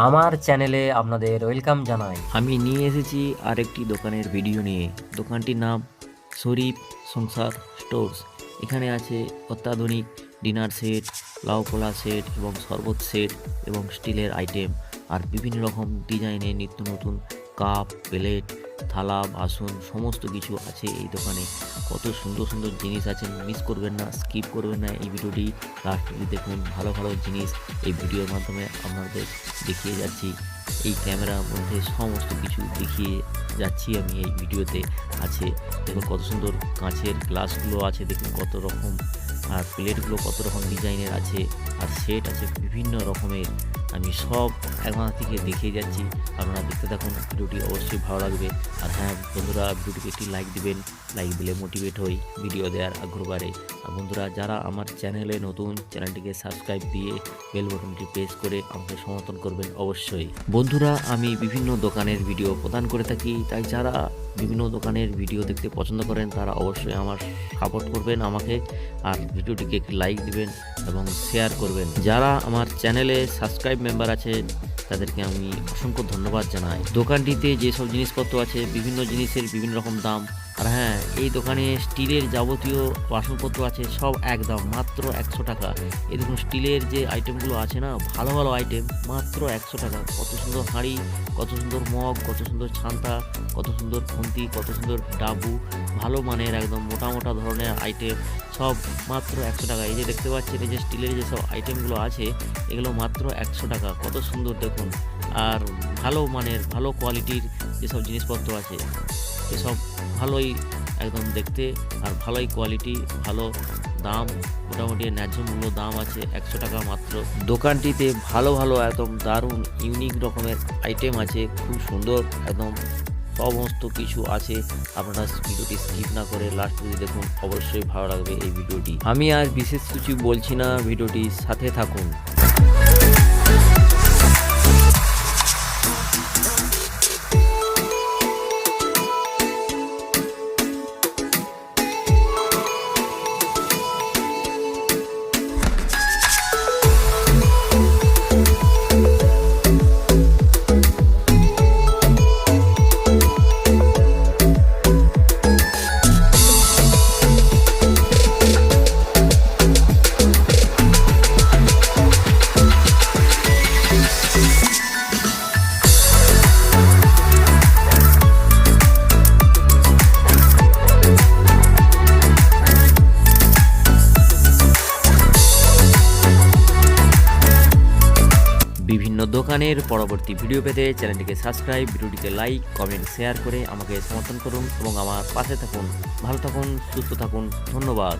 আমার চ্যানেলে আপনাদের ওয়েলকাম জানাই। আমি নিয়ে এসেছি আরেকটি দোকানের ভিডিও নিয়ে। দোকানটির নাম শরীফ সংসার স্টোরস। এখানে আছে অত্যাধুনিক ডিনার সেট, লাউ কলা সেট এবং শরবত সেট এবং স্টিলের আইটেম আর বিভিন্ন রকম ডিজাইনের নিত্য নতুন কাপ, প্লেট, থালা, বাসন সমস্ত কিছু আছে এই দোকানে। কত সুন্দর সুন্দর জিনিস আছে, মিস করবেন না, স্কিপ করবেন না এই ভিডিওটি। লাস্ট অবধি দেখুন, ভালো ভালো জিনিস এই ভিডিওর মাধ্যমে আপনাদের দেখিয়ে যাচ্ছি। এই ক্যামেরার মধ্যে সমস্ত কিছু দেখিয়ে যাচ্ছি আমি এই ভিডিওতে। আছে দেখুন কত সুন্দর কাঁচের গ্লাসগুলো আছে, দেখুন কত রকম, আর প্লেটগুলো কত রকম ডিজাইনের আছে, আর সেট আছে বিভিন্ন রকমের। আমি সব একবার থেকে দেখিয়ে যাচ্ছি, আপনারা দেখতে থাকুন। ভিডিওটি অবশ্যই ভালো লাগবে। আর হ্যাঁ বন্ধুরা, ভিডিওটিকে একটি লাইক দিবেন, লাইক দিলে মোটিভেট হই ভিডিও দেওয়ার আগ্রহ বাড়ে। আর বন্ধুরা যারা আমার চ্যানেলে নতুন, চ্যানেলটিকে সাবস্ক্রাইব দিয়ে বেল বাটনটি প্রেস করে আমাকে সমর্থন করবেন অবশ্যই। বন্ধুরা আমি বিভিন্ন দোকানের ভিডিও প্রদান করে থাকি, তাই যারা বিভিন্ন দোকানের ভিডিও দেখতে পছন্দ করেন তারা অবশ্যই আমার সাপোর্ট করবেন আমাকে, আর ভিডিওটিকে একটি লাইক দিবেন এবং শেয়ার করবেন। যারা আমার চ্যানেলে সাবস্ক্রাইব মেম্বার আছেন তাদেরকে আমি অসংখ্য ধন্যবাদ জানাই। দোকানটিতে যেসব জিনিসপত্র আছে বিভিন্ন জিনিসের বিভিন্ন রকম দাম। আর হ্যাঁ, এই দোকানে স্টিলের যাবতীয় বাসনপত্র আছে, সব একদম মাত্র 100 টাকা। এই দেখুন স্টিলের যে আইটেমগুলো আছে না, ভালো ভালো আইটেম, মাত্র 100 টাকা। কত সুন্দর হাঁড়ি, কত সুন্দর মগ, কত সুন্দর ছান্তা, কত সুন্দর খুন্তি, কত সুন্দর ডাবু, ভালো মানের একদম মোটা মোটা ধরনের আইটেম, সব মাত্র 100 টাকা। এই যে দেখতে পাচ্ছেন এই যে স্টিলের যেসব আইটেমগুলো আছে এগুলো মাত্র 100 টাকা। কত সুন্দর দেখুন, আর ভালো মানের ভালো কোয়ালিটির যেসব জিনিসপত্র আছে এসব ভালোই একদম দেখতে, আর ভালোই কোয়ালিটি, ভালো দাম, মোটামুটি ন্যায্য মূল্য দাম আছে 100 টাকা মাত্র। দোকানটিতে ভালো ভালো একদম দারুণ ইউনিক রকমের আইটেম আছে, খুব সুন্দর একদম সমস্ত কিছু আছে। আপনারা ভিডিওটি স্কিপ না করে লাস্ট যদি দেখুন, অবশ্যই ভালো লাগবে এই ভিডিওটি। আমি আর বিশেষ কিছু বলছি না, ভিডিওটির সাথে থাকুন। বিভিন্ন দোকানের পরবর্তী ভিডিও পেতে চ্যানেলটিকে সাবস্ক্রাইব, ভিডিওটিকে লাইক, কমেন্ট, শেয়ার করে আমাকে সমর্থন করুন এবং আমার পাশে থাকুন। ভালো থাকুন, সুস্থ থাকুন, ধন্যবাদ।